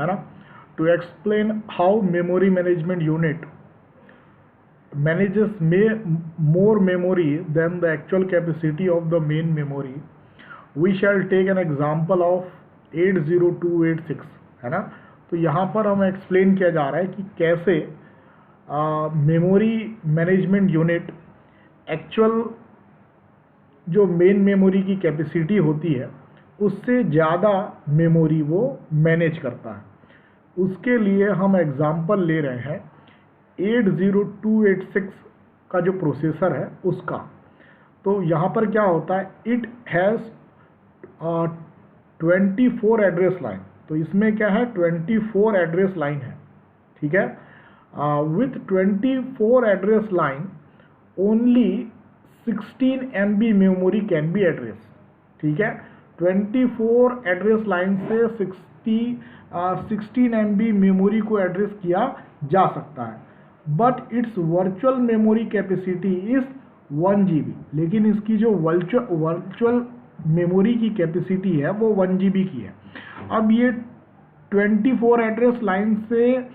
है ना। To explain how memory management unit manages more memory than the actual capacity of the main memory, we shall take an example of 80286, है ना। तो यहाँ पर हमें एक्सप्लेन किया जा रहा है कि कैसे मेमोरी मैनेजमेंट यूनिट एक्चुअल जो मेन मेमोरी की कैपेसिटी होती है उससे ज़्यादा मेमोरी वो मैनेज करता है। उसके लिए हम एग्जांपल ले रहे हैं 80286 का जो प्रोसेसर है उसका। तो यहाँ पर क्या होता है, इट हैज़ 24 एड्रेस लाइन। तो इसमें क्या है, 24 एड्रेस लाइन है, ठीक है। With 24 address line only 16 MB memory can be address, ठीक है। 24 एड्रेस लाइन से 16 MB मेमोरी को एड्रेस किया जा सकता है। But it's virtual memory capacity is 1 GB, लेकिन इसकी जो वर्चुअल मेमोरी की कैपेसिटी है वो 1 GB की है। अब ये 24 एड्रेस लाइन से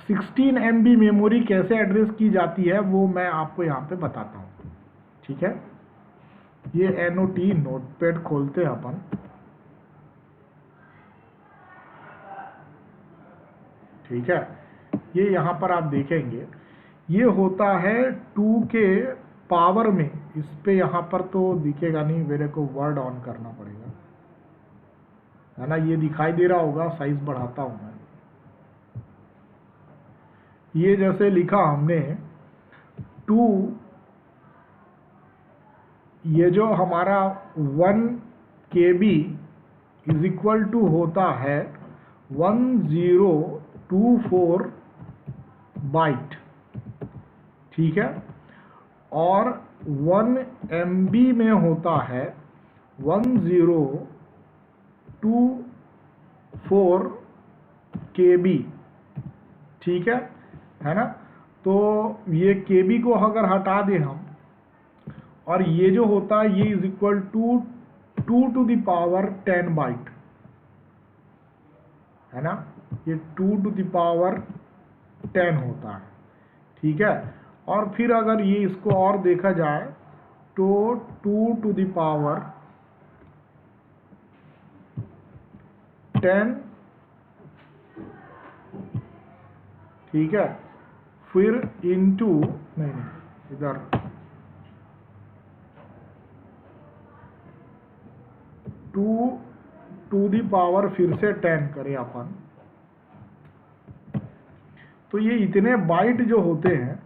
16 MB मेमोरी कैसे एड्रेस की जाती है वो मैं आपको यहाँ पे बताता हूँ, ठीक है। ये NOT नोटपैड खोलते हैं अपन, ठीक है। ये यहाँ पर आप देखेंगे ये होता है 2 के पावर में। इस पे यहाँ पर तो दिखेगा नहीं, मेरे को वर्ड ऑन करना पड़ेगा, है ना। ये दिखाई दे रहा होगा, साइज बढ़ाता हूँ मैं। ये जैसे लिखा हमने 2, ये जो हमारा 1 KB इज इक्वल टू होता है 1024 बाइट, ठीक है। और 1 MB में होता है 1024 KB, ठीक है ना। तो ये KB को अगर हटा दें हम, और ये जो होता है ये is equal to 2 to the power 10 byte, है ना। ये 2 to the power 10 होता है, ठीक है। और फिर अगर ये इसको और देखा जाए तो 2 to the power 10, ठीक है। फिर इनटू नहीं इधर 2 to the power फिर से 10 करें अपन, तो ये इतने बाइट जो होते हैं,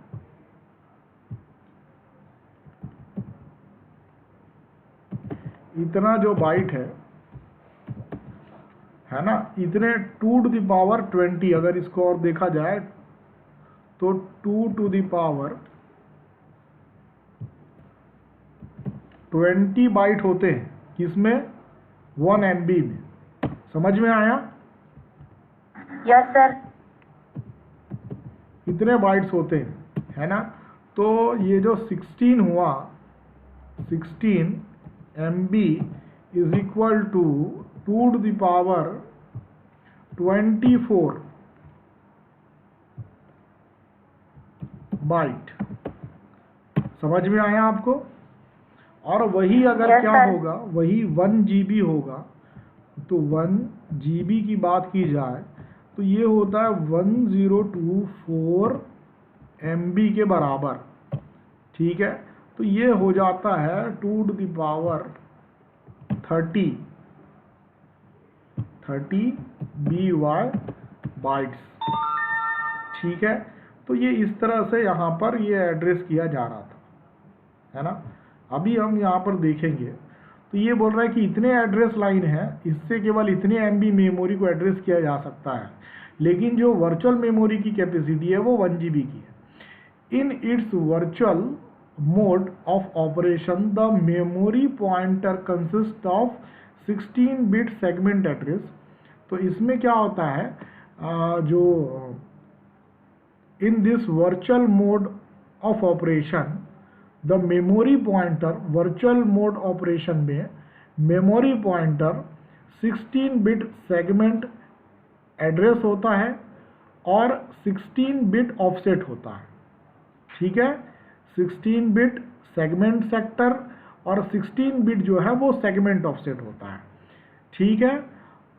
इतना जो बाइट है ना, इतने 2 to the power 20, अगर इसको और देखा जाए तो 2 to the power 20 बाइट होते हैं, किसमें, 1 MB में। समझ में आया? Yes sir. इतने बाइट्स होते हैं, है ना। तो ये जो 16 हुआ, 16 MB is equal to 2 to the power 24 byte. समझ में आया आपको? और वही अगर क्या होगा, वही 1 GB होगा। तो 1 GB की बात की जाए तो ये होता है 1024 MB के बराबर, ठीक है। तो ये हो जाता है 2 to the power 30 BY bytes, ठीक है। तो ये इस तरह से यहाँ पर ये एड्रेस किया जा रहा था, है ना। अभी हम यहाँ पर देखेंगे तो ये बोल रहा है कि इतने एड्रेस लाइन है, इससे केवल इतने MB मेमोरी को एड्रेस किया जा सकता है, लेकिन जो वर्चुअल मेमोरी की कैपेसिटी है वो 1 GB की है। In its virtual mode of operation the memory pointer consist of 16 bit segment address. तो इसमें क्या होता है, जो in this virtual mode of operation the memory pointer, virtual mode operation में memory pointer 16 bit segment address होता है और 16 बिट ऑफसेट होता है। ठीक है, 16 बिट सेगमेंट सेक्टर और 16 बिट जो है वो सेगमेंट ऑफसेट होता है। ठीक है,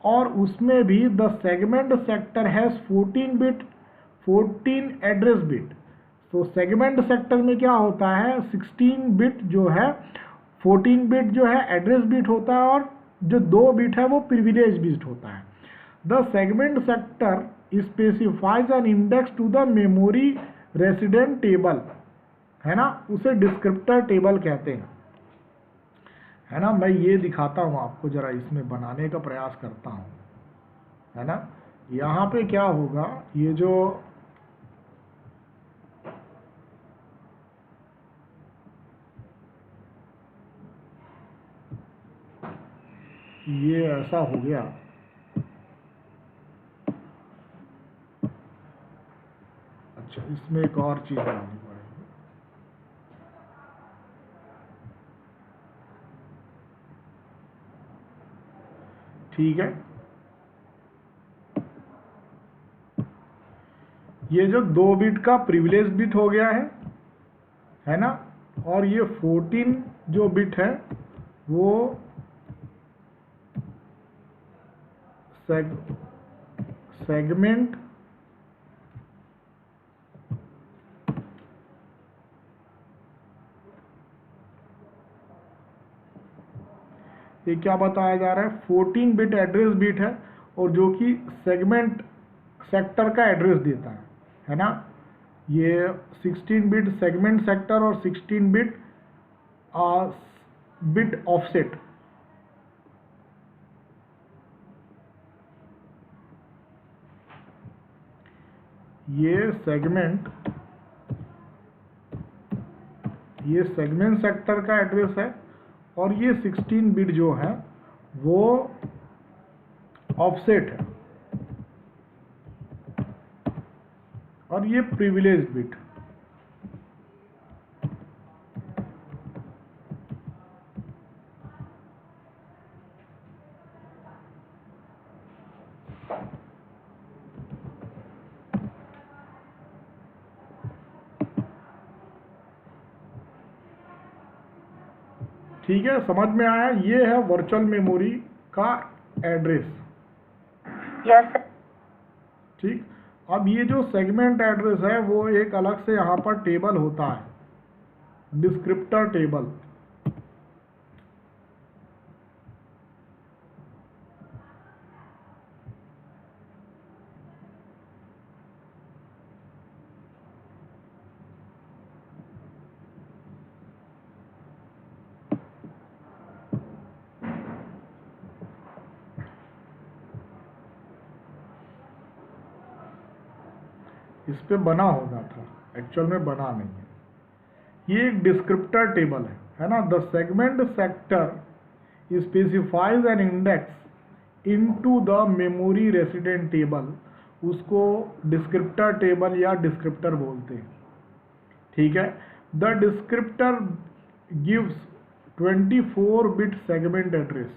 और उसमें भी the segment sector has 14 bit 14 address bit. तो सेगमेंट सेक्टर में क्या होता है, 16 बिट जो है, 14 बिट जो है एड्रेस बिट होता है और जो 2 बिट है वो प्रिविलेज बिट होता है। The segment sector specifies an index to the memory resident table, है ना, उसे डिस्क्रिप्टर टेबल कहते हैं, है ना। मैं ये दिखाता हूँ आपको, जरा इसमें बनाने का प्रयास करता हूँ, है ना। यहाँ पे क्या होगा, ये जो ये ऐसा हो गया, अच्छा इसमें एक और चीज़ डालनी पड़ेगी। ठीक है, ये जो 2 बिट का प्रिविलेज बिट हो गया है ना, और ये 14 जो बिट है वो सेगमेंट ये क्या बताया जा रहा है, 14 बिट एड्रेस बिट है और जो कि सेगमेंट सेक्टर का एड्रेस देता है ना। ये 16 बिट सेगमेंट सेक्टर और 16 बिट बिट ऑफसेट। ये सेगमेंट सेक्टर का एड्रेस है और ये 16 बिट जो है वो ऑफसेट है और ये प्रिविलेज बिट। ठीक है, समझ में आया। ये है वर्चुअल मेमोरी का एड्रेस। Yes sir. ठीक, अब ये जो सेगमेंट एड्रेस है वो एक अलग से यहाँ पर टेबल होता है, डिस्क्रिप्टर टेबल। इस पे बना होगा था, एक्चुअल में बना नहीं है। ये एक डिस्क्रिप्टर टेबल है ना। The segment sector specifies an index into the memory resident table, उसको डिस्क्रिप्टर टेबल या डिस्क्रिप्टर बोलते हैं। ठीक है, the descriptor gives 24 bit segment address.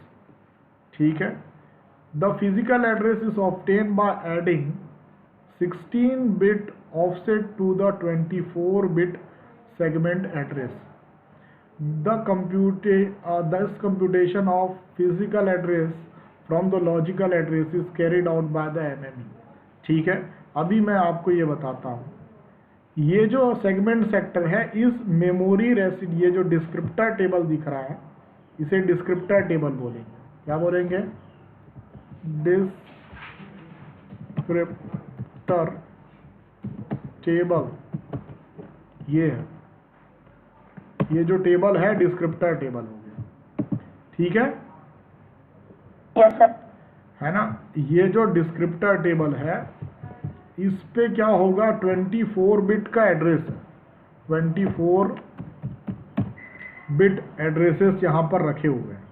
ठीक है, the physical address is obtain by adding 16 bit offset to the 24 bit segment address. This computation of physical address from the logical address is carried out by the MME. ठीक है, अभी मैं आपको ये बताता हूँ, ये जो सेगमेंट सेक्टर है इस मेमोरी रेसिड, ये जो डिस्क्रिप्टर टेबल दिख रहा है इसे डिस्क्रिप्टर टेबल बोलेंगे। क्या बोलेंगे, डिस्क्रिप्टर टेबल। ये है, ये जो टेबल है डिस्क्रिप्टर टेबल हो गया। ठीक है, यस सर। है ना। ये जो डिस्क्रिप्टर टेबल है इस पे क्या होगा, 24 बिट का एड्रेस है, 24 बिट एड्रेसेस यहाँ पर रखे हुए हैं,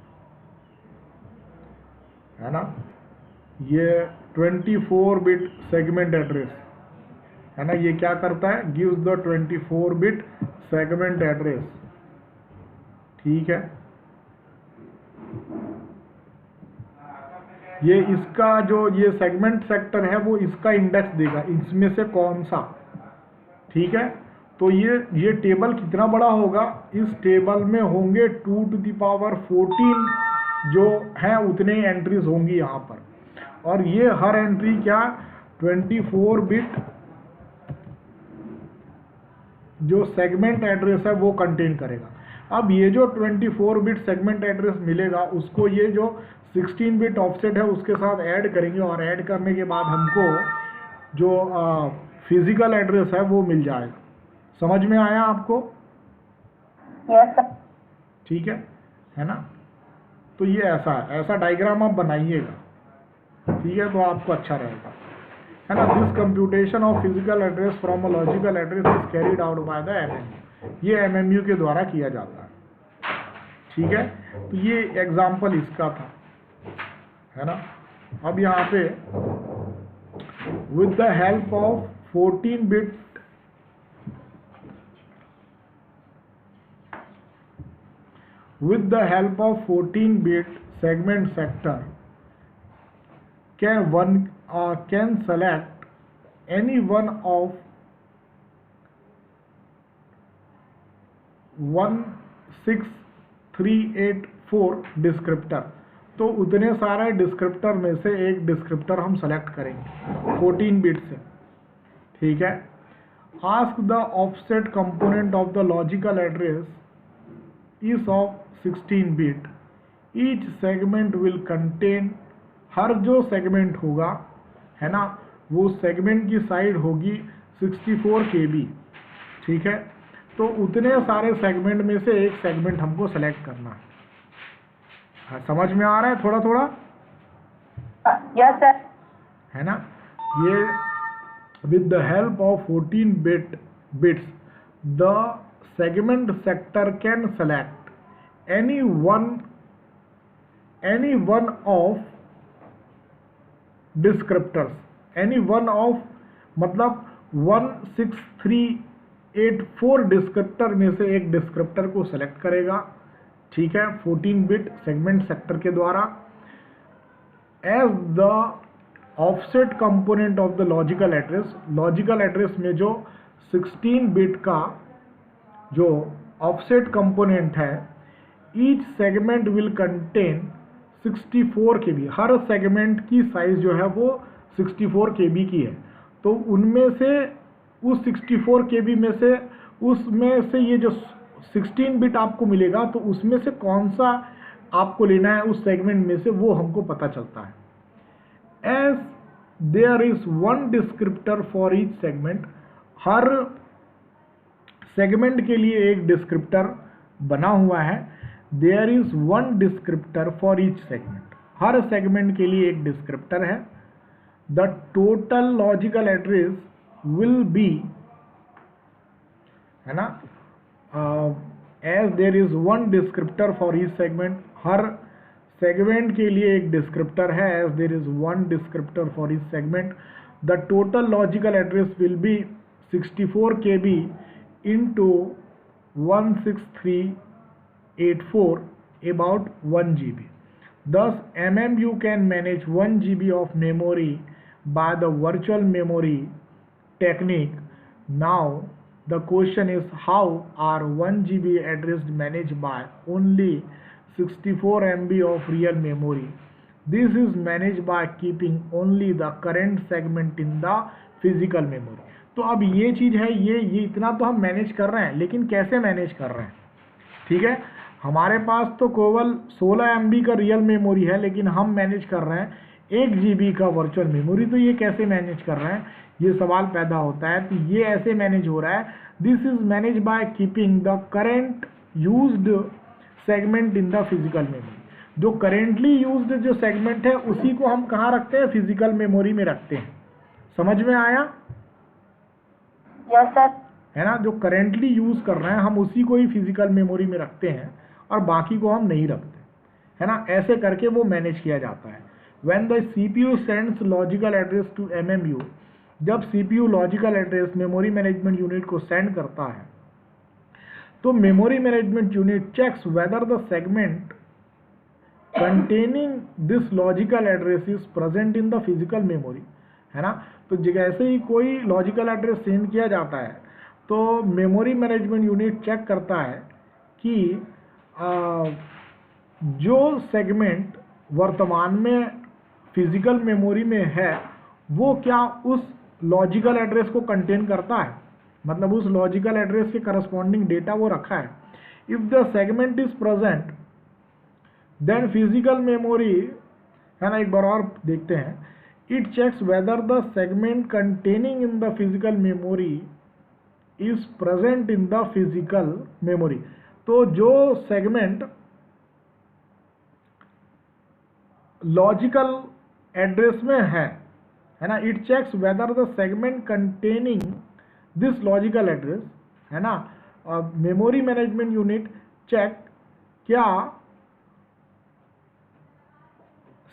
है ना। ये 24 बिट सेगमेंट एड्रेस है ना। ये क्या करता है, gives the 24 bit segment address. ठीक है, ये इसका जो ये सेगमेंट सेक्टर है वो इसका इंडेक्स देगा, इसमें से कौन सा, ठीक है। तो ये टेबल कितना बड़ा होगा, इस टेबल में होंगे 2 to the power 14 जो है उतने एंट्रीज होंगी यहाँ पर, और ये हर एंट्री क्या 24 बिट जो सेगमेंट एड्रेस है वो कंटेन करेगा। अब ये जो 24 बिट सेगमेंट एड्रेस मिलेगा उसको ये जो 16 बिट ऑफसेट है उसके साथ ऐड करेंगे, और ऐड करने के बाद हमको जो फिजिकल एड्रेस है वो मिल जाएगा। समझ में आया आपको? Yes sir. ठीक है ना। तो ये ऐसा डायग्राम आप बनाइएगा, ठीक है, तो आपको अच्छा रहेगा, है ना। This computation of physical address from a logical address is carried out by the MMU, ये एमएमयू के द्वारा किया जाता है, ठीक है। तो ये एग्जाम्पल इसका था, है ना। अब यहाँ पे with the help of 14 bit with the help of 14 bit segment sector can select any one of 16384 descriptor. तो उतने सारे डिस्क्रिप्टर में से एक डिस्क्रिप्टर हम सेलेक्ट करेंगे 14 बिट से, ठीक है। Ask the offset component of the logical address is of 16 bit, each segment will contain, हर जो सेगमेंट होगा, है ना, वो सेगमेंट की साइड होगी 64 KB, ठीक है। तो उतने सारे सेगमेंट में से एक सेगमेंट हमको सेलेक्ट करना है। समझ में आ रहा है थोड़ा थोड़ा? Yes sir. है ना। ये with the help of 14 bits the segment sector can select any one of descriptors, any one of मतलब 16384 डिस्क्रिप्टर में से एक डिस्क्रिप्टर को सेलेक्ट करेगा, ठीक है, 14 बिट सेगमेंट सेक्टर के द्वारा। As the offset component of the logical address, logical address में जो 16 बिट का जो ऑफसेट कंपोनेंट है, each segment will contain 64 KB, हर सेगमेंट की साइज जो है वो 64 KB की है। तो उनमें से उस 64 KB में से उसमें से ये जो 16 बिट आपको मिलेगा तो उसमें से कौन सा आपको लेना है उस सेगमेंट में से वो हमको पता चलता है। As there is one descriptor for each segment, हर सेगमेंट के लिए एक डिस्क्रिप्टर बना हुआ है। There is one descriptor for each segment, हर सेगमेंट के लिए एक डिस्क्रिप्टर है। The total logical address will be, है ना, as there is one descriptor for each segment, हर सेगमेंट के लिए एक डिस्क्रिप्टर है। As there is one descriptor for each segment, the total logical address will B 64 KB into 16384, about 1 GB. Thus MMU can manage 1 GB of memory by the virtual memory technique. Now the question is, how are 1 GB address managed by only 64 MB of real memory? This is managed by keeping only the current segment in the physical memory. तो अब ये चीज़ है, ये इतना तो हम manage कर रहे हैं, लेकिन कैसे मैनेज कर रहे हैं, ठीक है। हमारे पास तो केवल 16 MB का रियल मेमोरी है, लेकिन हम मैनेज कर रहे हैं 1 GB का वर्चुअल मेमोरी। तो ये कैसे मैनेज कर रहे हैं, ये सवाल पैदा होता है। तो ये ऐसे मैनेज हो रहा है, this is manage by keeping the current used segment in the physical memory. जो करेंटली यूज्ड जो सेगमेंट है उसी को हम कहाँ रखते हैं, फिजिकल मेमोरी में रखते हैं। समझ में आया? Yes sir. है ना, जो करेंटली यूज कर रहे हैं हम उसी को ही फिजिकल मेमोरी में रखते हैं और बाकी को हम नहीं रखते, है ना। ऐसे करके वो मैनेज किया जाता है। When the CPU sends logical address to MMU, जब CPU logical address memory management unit को सेंड करता है तो memory management unit checks whether the segment containing this logical address is present in the physical memory, है ना। तो जैसे ही कोई लॉजिकल एड्रेस सेंड किया जाता है तो मेमोरी मैनेजमेंट यूनिट चेक करता है कि जो सेगमेंट वर्तमान में फिजिकल मेमोरी में है वो क्या उस लॉजिकल एड्रेस को कंटेन करता है, मतलब उस लॉजिकल एड्रेस के करस्पॉन्डिंग डेटा वो रखा है। If the segment is present then physical memory, है ना, एक बार और देखते हैं, it checks whether the segment containing in the physical memory is present in the physical memory. तो जो सेगमेंट लॉजिकल एड्रेस में है ना, it checks whether the segment containing this logical address, है ना, मेमोरी मैनेजमेंट यूनिट चेक क्या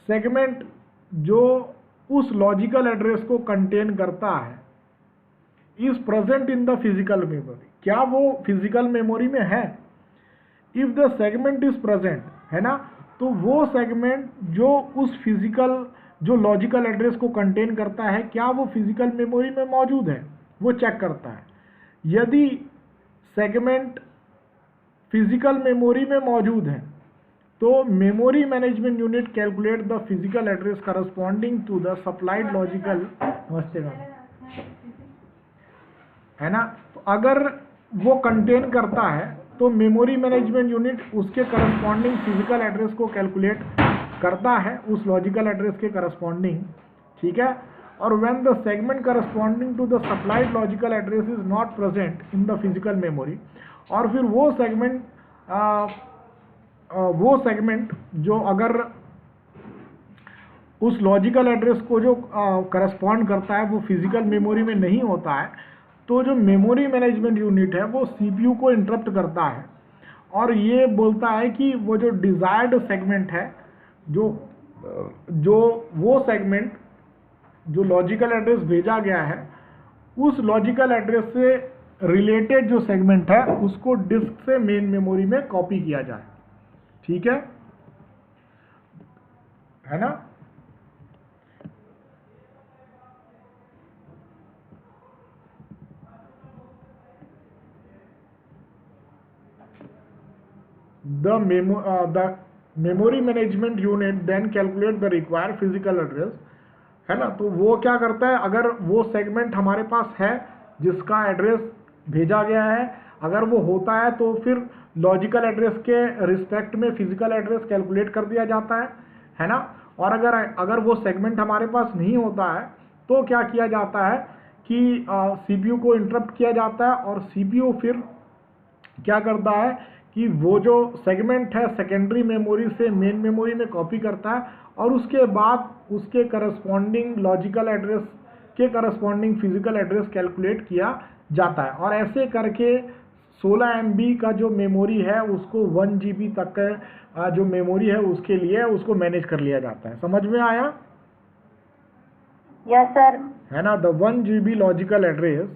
segment जो उस लॉजिकल एड्रेस को कंटेन करता है is present in the physical memory, क्या वो फिजिकल मेमोरी में है। If the segment is present, है ना, तो वो सेगमेंट जो उस फिजिकल जो लॉजिकल एड्रेस को कंटेन करता है क्या वो फिजिकल मेमोरी में मौजूद है, वो चेक करता है। यदि सेगमेंट फिजिकल मेमोरी में मौजूद है तो memory management unit calculate the physical address corresponding to the supplied logical, नमस्ते मैम, है ना। तो अगर वो कंटेन करता है तो मेमोरी मैनेजमेंट यूनिट उसके करस्पॉन्डिंग फिजिकल एड्रेस को कैलकुलेट करता है उस लॉजिकल एड्रेस के करस्पॉन्डिंग, ठीक है। और when the segment corresponding to the supplied logical address is not present in the physical memory, और फिर वो सेगमेंट जो अगर उस लॉजिकल एड्रेस को जो करस्पॉन्ड करता है वो फिजिकल मेमोरी में नहीं होता है, तो जो मेमोरी मैनेजमेंट यूनिट है वो सीपीयू को इंटरप्ट करता है और ये बोलता है कि वो जो डिजायर्ड सेगमेंट है, जो वो सेगमेंट जो लॉजिकल एड्रेस भेजा गया है उस लॉजिकल एड्रेस से रिलेटेड जो सेगमेंट है उसको डिस्क से मेन मेमोरी में कॉपी किया जाए, ठीक है ना। The memory management unit then calculate the required physical address, है ना। तो वो क्या करता है, अगर वो सेगमेंट हमारे पास है जिसका एड्रेस भेजा गया है, अगर वो होता है तो फिर लॉजिकल एड्रेस के रिस्पेक्ट में फिजिकल एड्रेस कैलकुलेट कर दिया जाता है ना। और अगर वो सेगमेंट हमारे पास नहीं होता है तो क्या किया जाता है कि सीपीयू को इंटरप्ट किया जाता है और सीपीयू फिर क्या करता है कि वो जो सेगमेंट है सेकेंडरी मेमोरी से मेन मेमोरी में कॉपी करता है और उसके बाद उसके करस्पॉन्डिंग लॉजिकल एड्रेस के करस्पॉन्डिंग फिजिकल एड्रेस कैलकुलेट किया जाता है। और ऐसे करके 16 MB का जो मेमोरी है उसको 1 GB तक का जो मेमोरी है उसके लिए उसको मैनेज कर लिया जाता है। समझ में आया? Yes sir. है ना। The 1 GB logical address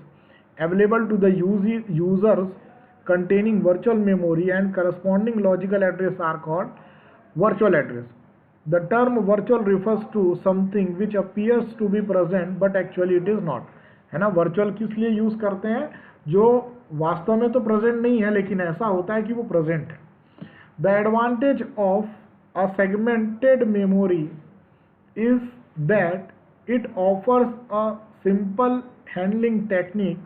available to the users containing virtual memory and corresponding logical address are called virtual address. The term virtual refers to something which appears to be present but actually it is not, है ना। virtual किस लिए use करते हैं, जो वास्तव में तो प्रेजेंट नहीं है लेकिन ऐसा होता है कि वो प्रेजेंट है। The advantage of a segmented memory is that it offers a simple handling technique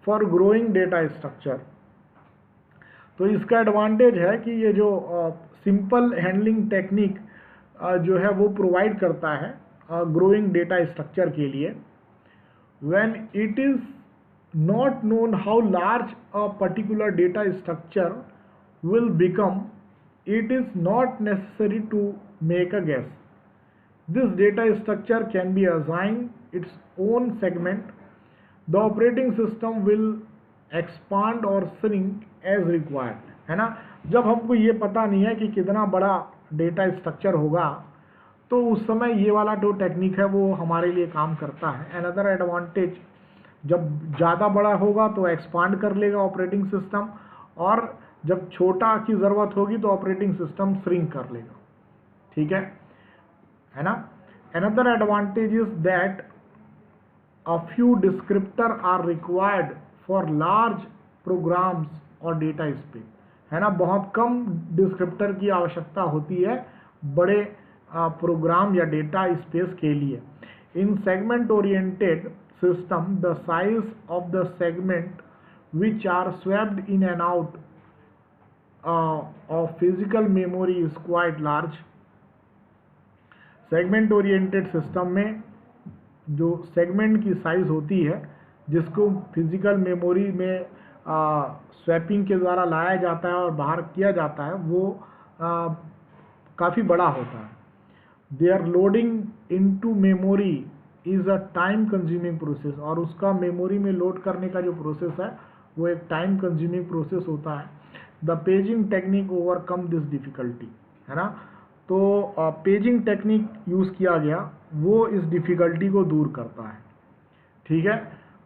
for growing data structure. तो इसका एडवांटेज है कि ये जो सिंपल हैंडलिंग टेक्निक जो है वो प्रोवाइड करता है ग्रोइंग डेटा स्ट्रक्चर के लिए। When it is not known how large a particular data structure will become, it is not necessary to make a guess. This data structure can be assign its own segment. The operating system will expand और shrink as required, है ना। जब हमको ये पता नहीं है कि कितना बड़ा डेटा स्ट्रक्चर होगा तो उस समय ये वाला जो टेक्निक है वो हमारे लिए काम करता है। अनदर एडवांटेज, जब ज़्यादा बड़ा होगा तो एक्सपांड कर लेगा ऑपरेटिंग सिस्टम और जब छोटा की ज़रूरत होगी तो ऑपरेटिंग सिस्टम श्रिंक कर लेगा। है ना। Another advantage is that a few descriptor are required for large programs और data space, है ना। बहुत कम डिस्क्रिप्टर की आवश्यकता होती है बड़े प्रोग्राम या डेटा स्पेस के लिए। इन segment oriented system the size of the segment which are swapped in and out of physical memory is quite large। Segment oriented system में जो सेगमेंट की साइज होती है जिसको फिजिकल मेमोरी में स्वैपिंग के द्वारा लाया जाता है और बाहर किया जाता है वो काफ़ी बड़ा होता है। There loading into memory is a time consuming process, और उसका मेमोरी में लोड करने का जो प्रोसेस है वो एक टाइम कंज्यूमिंग प्रोसेस होता है। The paging technique overcome this difficulty, है ना। तो पेजिंग टेक्निक यूज़ किया गया वो इस डिफ़िकल्टी को दूर करता है, ठीक है।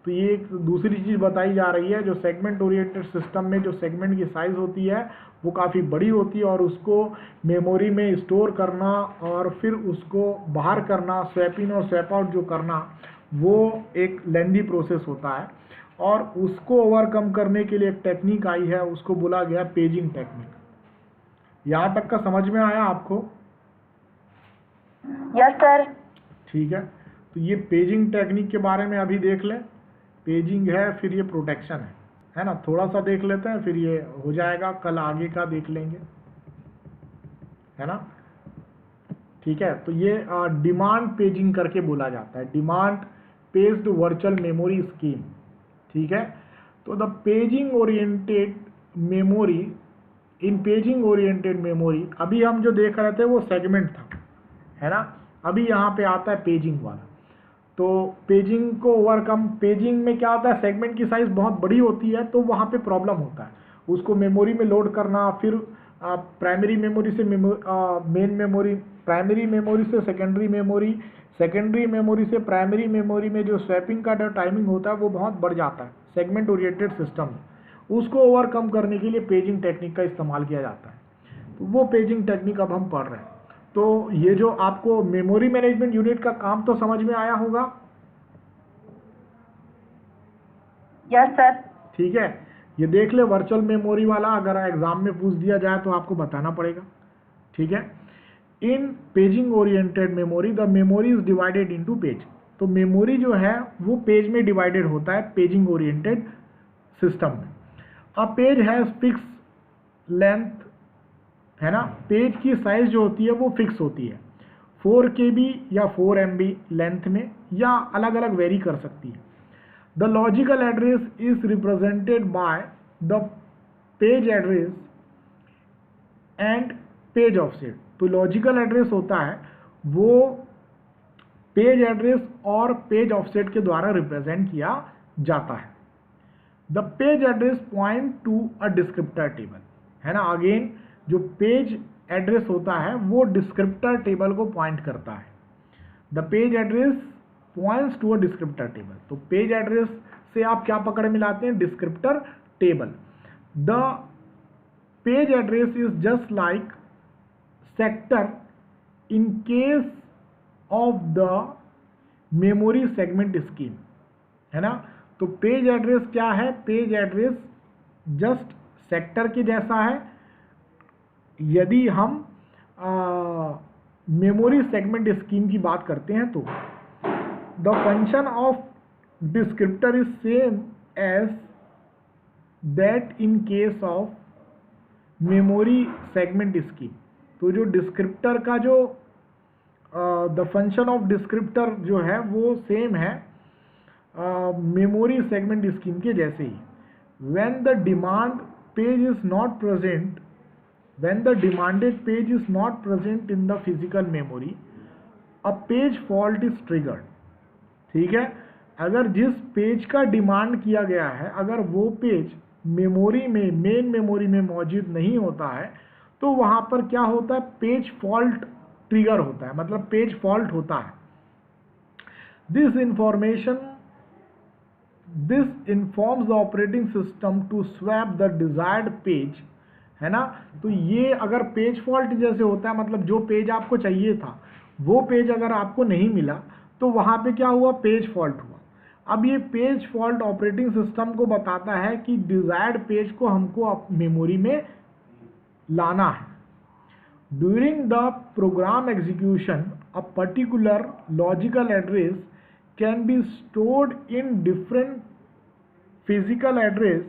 तो ये एक दूसरी चीज़ बताई जा रही है, जो सेगमेंट ओरिएंटेड सिस्टम में जो सेगमेंट की साइज़ होती है वो काफ़ी बड़ी होती है और उसको मेमोरी में स्टोर करना और फिर उसको बाहर करना, स्वैप इन और स्वैप आउट जो करना, वो एक लेंदी प्रोसेस होता है। और उसको ओवरकम करने के लिए एक टेक्निक आई है, उसको बोला गया पेजिंग टेक्निक। यहाँ तक का समझ में आया आपको? Yes sir. ठीक है, तो ये पेजिंग टेक्निक के बारे में अभी देख लें। पेजिंग है, फिर ये प्रोटेक्शन है ना। थोड़ा सा देख लेते हैं, फिर ये हो जाएगा, कल आगे का देख लेंगे, है ना। ठीक है, तो ये डिमांड पेजिंग करके बोला जाता है, डिमांड पेज्ड वर्चुअल मेमोरी स्कीम, ठीक है। तो the paging oriented memory, in paging oriented memory, अभी हम जो देख रहे थे वो सेगमेंट था, है ना। अभी यहाँ पे आता है पेजिंग वाला। तो पेजिंग को ओवरकम, पेजिंग में क्या होता है, सेगमेंट की साइज बहुत बड़ी होती है तो वहाँ पे प्रॉब्लम होता है उसको मेमोरी में लोड करना, फिर प्राइमरी मेमोरी से मेन मेमोरी, प्राइमरी मेमोरी से सेकेंडरी मेमोरी, सेकेंडरी मेमोरी से प्राइमरी मेमोरी में जो स्वैपिंग का जो टाइमिंग होता है वो बहुत बढ़ जाता है सेगमेंट ओरिएंटेड सिस्टम में। उसको ओवरकम करने के लिए पेजिंग टेक्निक का इस्तेमाल किया जाता है। तो वो पेजिंग टेक्निक अब हम पढ़ रहे हैं। तो ये जो आपको मेमोरी मैनेजमेंट यूनिट का काम तो समझ में आया होगा? Yes sir. ठीक है, ये देख ले वर्चुअल मेमोरी वाला, अगर एग्जाम में पूछ दिया जाए तो आपको बताना पड़ेगा, ठीक है। In paging oriented memory the memory is divided into page. तो मेमोरी जो है वो पेज में डिवाइडेड होता है पेजिंग ओरिएंटेड सिस्टम में। A page has fix length, है ना। पेज की साइज जो होती है वो फिक्स होती है 4 KB या 4 MB लेंथ में, या अलग अलग वेरी कर सकती है। The logical address is represented by the page address and page offset. तो लॉजिकल एड्रेस होता है वो पेज एड्रेस और पेज ऑफसेट के द्वारा रिप्रेजेंट किया जाता है। The page address point to a descriptor table, है ना। अगेन जो पेज एड्रेस होता है वो डिस्क्रिप्टर टेबल को पॉइंट करता है। The page address points to a descriptor table. तो पेज एड्रेस से आप क्या पकड़ में लाते हैं, descriptor table. The page address is just like sector in case of the memory segment scheme, है ना। तो पेज एड्रेस क्या है, पेज एड्रेस जस्ट सेक्टर के जैसा है यदि हम मेमोरी सेगमेंट स्कीम की बात करते हैं। तो the function of descriptor is same as that in case of memory segment scheme. तो जो डिस्क्रिप्टर का जो द फंक्शन ऑफ डिस्क्रिप्टर जो है वो सेम है मेमोरी सेगमेंट स्कीम के जैसे ही। When the demand page is not present, when the demanded page is not present in the physical memory, a page fault is triggered, ठीक है। अगर जिस पेज का डिमांड किया गया है अगर वो पेज मेमोरी में, मेन मेमोरी में मौजूद नहीं होता है तो वहाँ पर क्या होता है, पेज फॉल्ट ट्रिगर होता है, मतलब पेज फॉल्ट होता है। This informs the operating system to swap the desired page, है ना। तो ये अगर पेज फॉल्ट जैसे होता है, मतलब जो पेज आपको चाहिए था वो पेज अगर आपको नहीं मिला तो वहाँ पे क्या हुआ, पेज फॉल्ट हुआ। अब ये पेज फॉल्ट ऑपरेटिंग सिस्टम को बताता है कि डिजायर्ड पेज को हमको मेमोरी में लाना है। During the program execution a particular logical address can be stored in different physical address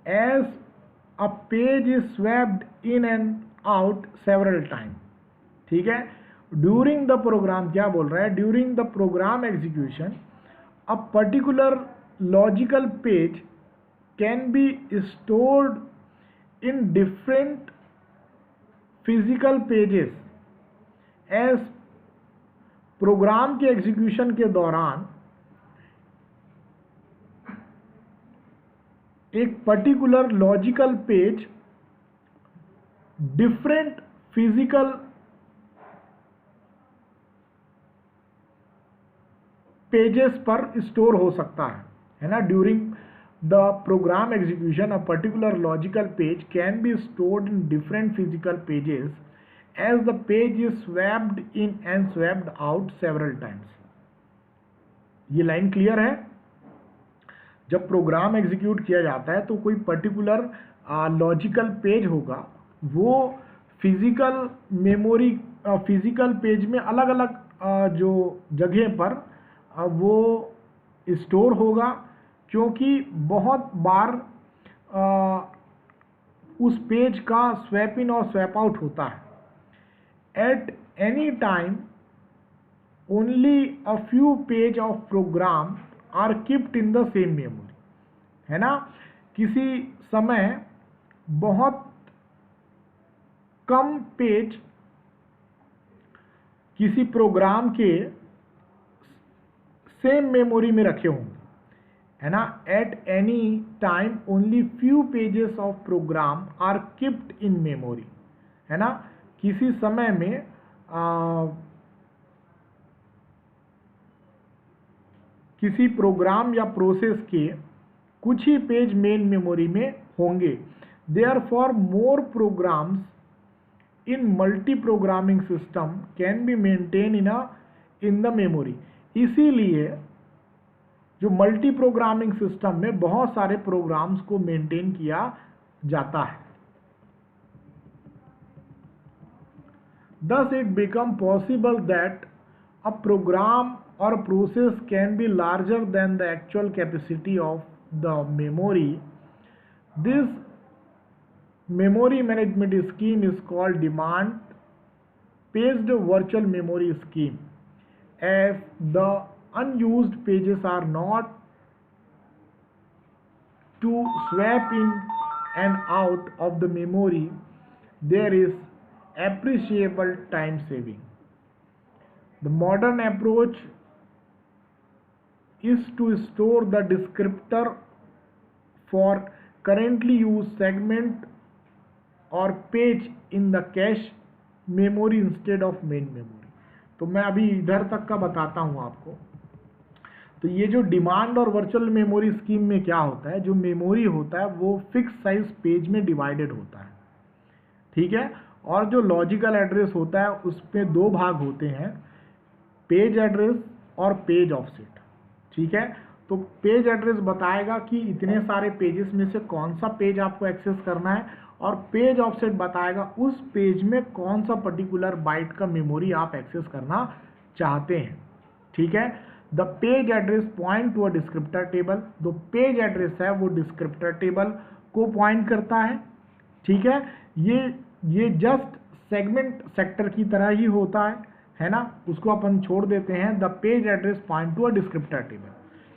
as a page is swapped in and out several time. ठीक है, ड्यूरिंग द प्रोग्राम क्या बोल रहा है, during the program execution a particular logical page can be stored in different physical pages as program के execution के दौरान एक particular logical page different physical pages पर स्टोर हो सकता है ना। During the program execution a particular logical page can be stored in different physical pages as the page is swapped in and swapped out several times. ये line clear है। जब program execute किया जाता है तो कोई पर्टिकुलर लॉजिकल पेज होगा, वो फिजिकल मेमोरी फिजिकल पेज में अलग अलग जो जगह पर वो स्टोर होगा, क्योंकि बहुत बार उस पेज का स्वैप इन और स्वैप आउट होता है। At any time only a few page of program are keeped in the same memory, है ना। किसी समय बहुत कम पेज किसी प्रोग्राम के सेम मेमोरी में रखे होंगे, है ना। At any time only few pages of program are keeped in memory, है ना। किसी समय में किसी प्रोग्राम या प्रोसेस के कुछ ही पेज मेन मेमोरी में होंगे। Therefore more programs in multi programming system can be maintain in the memory. इसीलिए जो मल्टी प्रोग्रामिंग सिस्टम में बहुत सारे प्रोग्राम्स को मेंटेन किया जाता है। Thus it become possible that a program or process can be larger than the actual capacity of the memory. This memory management scheme is called demand paged virtual memory scheme. As the unused pages are not to swap in and out of the memory, there is appreciable time saving. The modern approach is to store the descriptor for currently used segment or page in the cache memory instead of main memory. तो मैं अभी इधर तक का बताता हूँ आपको। तो ये जो डिमांड और वर्चुअल मेमोरी स्कीम में क्या होता है, जो मेमोरी होता है वो फिक्स साइज पेज में डिवाइडेड होता है, ठीक है। और जो लॉजिकल एड्रेस होता है उसमें दो भाग होते हैं, पेज एड्रेस और पेज ऑफसेट, ठीक है। तो पेज एड्रेस बताएगा कि इतने सारे पेजेस में से कौन सा पेज आपको एक्सेस करना है, और पेज ऑफसेट बताएगा उस पेज में कौन सा पर्टिकुलर बाइट का मेमोरी आप एक्सेस करना चाहते हैं, ठीक है। The page address point to a descriptor table. जो पेज एड्रेस है वो डिस्क्रिप्टर टेबल को पॉइंट करता है, ठीक है। ये जस्ट सेगमेंट सेक्टर की तरह ही होता है ना, उसको अपन छोड़ देते हैं। The page address point to a descriptor table,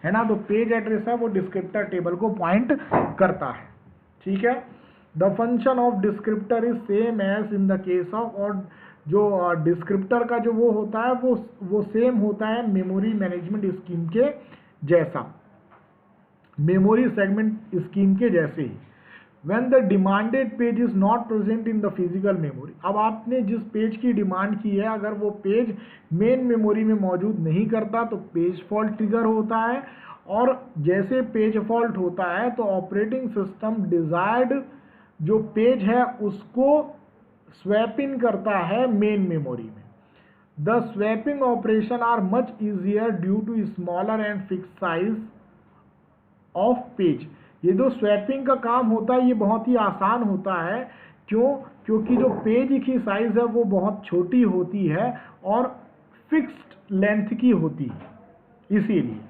है ना। तो पेज एड्रेस है वो डिस्क्रिप्टर टेबल को पॉइंट करता है, ठीक है। The function of descriptor is same as in the case of, और जो डिस्क्रिप्टर का जो वो होता है वो सेम होता है मेमोरी मैनेजमेंट स्कीम के जैसा, मेमोरी सेगमेंट स्कीम के जैसे ही। When the demanded page is not present in the physical memory, अब आपने जिस पेज की डिमांड की है अगर वो पेज मेन मेमोरी में मौजूद नहीं करता तो पेज फॉल्ट ट्रिगर होता है, और जैसे पेज फॉल्ट होता है तो ऑपरेटिंग सिस्टम डिजायर्ड जो पेज है उसको स्वैप इन करता है मेन मेमोरी में। The swapping operation are much easier due to smaller and fix size of page. ये जो स्वैपिंग का काम होता है ये बहुत ही आसान होता है। क्यों? क्योंकि जो पेज की साइज है वो बहुत छोटी होती है और फिक्स्ड लेंथ की होती है। इसीलिए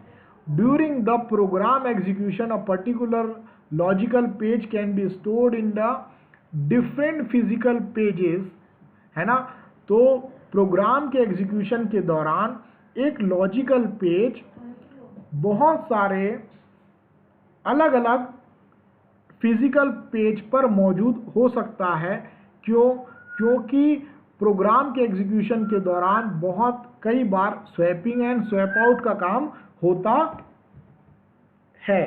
during the program execution a particular logical page can be stored in the different physical pages, है ना। तो प्रोग्राम के एग्जीक्यूशन के दौरान एक लॉजिकल पेज बहुत सारे अलग अलग फिजिकल पेज पर मौजूद हो सकता है। क्यों? क्योंकि प्रोग्राम के एग्जीक्यूशन के दौरान बहुत कई बार स्वैपिंग एंड स्वैप आउट का काम होता है।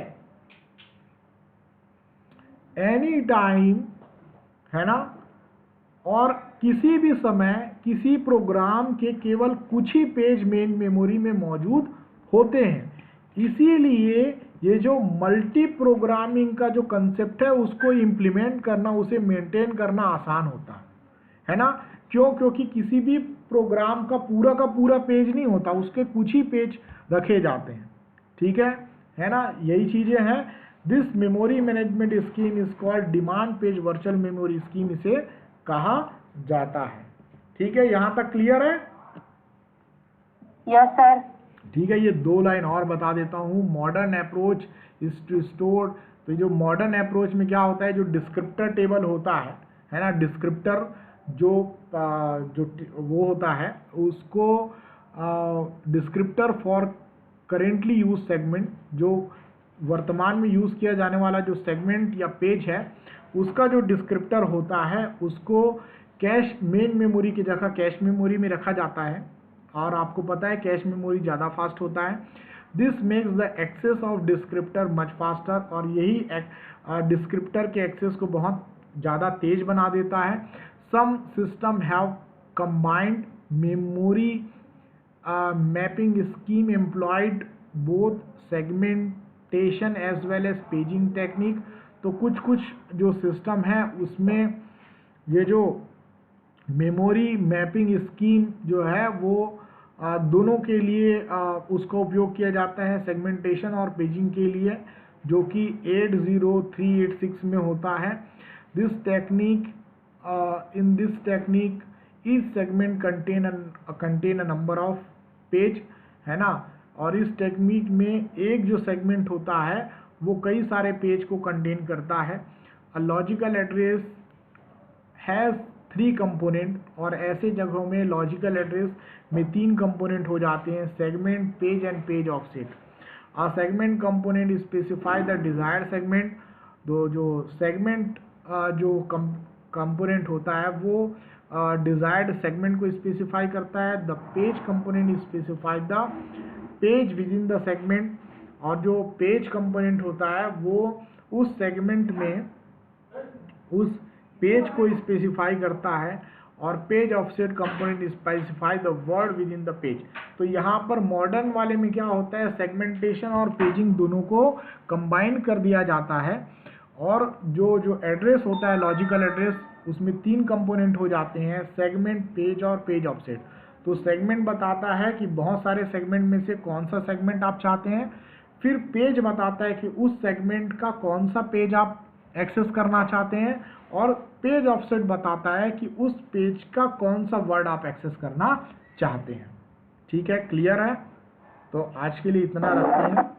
एनी टाइम, है ना, और किसी भी समय किसी प्रोग्राम के केवल कुछ ही पेज मेन मेमोरी में मौजूद होते हैं। इसीलिए ये जो मल्टी प्रोग्रामिंग का जो कंसेप्ट है उसको इम्प्लीमेंट करना, उसे मेंटेन करना आसान होता है ना। क्यों? क्योंकि किसी भी प्रोग्राम का पूरा पेज नहीं होता, उसके कुछ ही पेज रखे जाते हैं। ठीक है ना, यही चीजें हैं। This memory management scheme is called demand page virtual memory scheme, इसे कहा जाता है। ठीक है, यहां तक क्लियर है? Yes sir. ठीक है, ये 2 लाइन और बता देता हूँ। Modern approach is to store. तो जो मॉडर्न अप्रोच में क्या होता है, जो डिस्क्रिप्टर टेबल होता है ना, डिस्क्रिप्टर जो वो होता है उसको descriptor for currently use segment, जो वर्तमान में यूज किया जाने वाला जो सेगमेंट या पेज है उसका जो डिस्क्रिप्टर होता है उसको कैश मेन मेमोरी की जगह कैश मेमोरी में रखा जाता है। और आपको पता है कैश मेमोरी ज़्यादा फास्ट होता है। This makes the access of descriptor much faster, और यही डिस्क्रिप्टर के एक्सेस को बहुत ज़्यादा तेज बना देता है। Some system have combined memory mapping scheme employed both segmentation as well as paging technique. तो कुछ जो सिस्टम है उसमें ये जो मेमोरी मैपिंग स्कीम जो है वो दोनों के लिए उसका उपयोग किया जाता है, सेगमेंटेशन और पेजिंग के लिए, जो कि 80386 में होता है। This technique in this technique each segment contain a number of page, है ना। और इस टेक्निक में एक जो सेगमेंट होता है वो कई सारे पेज को कंटेन करता है। A logical address has 3 component, और ऐसे जगहों में लॉजिकल एड्रेस में 3 कंपोनेंट हो जाते हैं, segment, page and page offset. A segment component specify the desired segment. जो सेगमेंट जो कंपोनेंट होता है वो डिजायर्ड सेगमेंट को स्पेसिफाई करता है। The page component specify the page with in the segment, और जो पेज कंपोनेंट होता है वो उस सेगमेंट में उस पेज को स्पेसिफाई करता है। और page offset component specify the word with in the page. तो यहाँ पर मॉडर्न वाले में क्या होता है, सेगमेंटेशन और पेजिंग दोनों को कंबाइन कर दिया जाता है। और जो एड्रेस होता है लॉजिकल एड्रेस, उसमें 3 कंपोनेंट हो जाते हैं, सेगमेंट, पेज और पेज ऑफसेट। तो सेगमेंट बताता है कि बहुत सारे सेगमेंट में से कौन सा सेगमेंट आप चाहते हैं। फिर पेज बताता है कि उस सेगमेंट का कौन सा पेज आप एक्सेस करना चाहते हैं। और पेज ऑफसेट बताता है कि उस पेज का कौन सा वर्ड आप एक्सेस करना चाहते हैं। ठीक है, क्लियर है? तो आज के लिए इतना रखते हैं।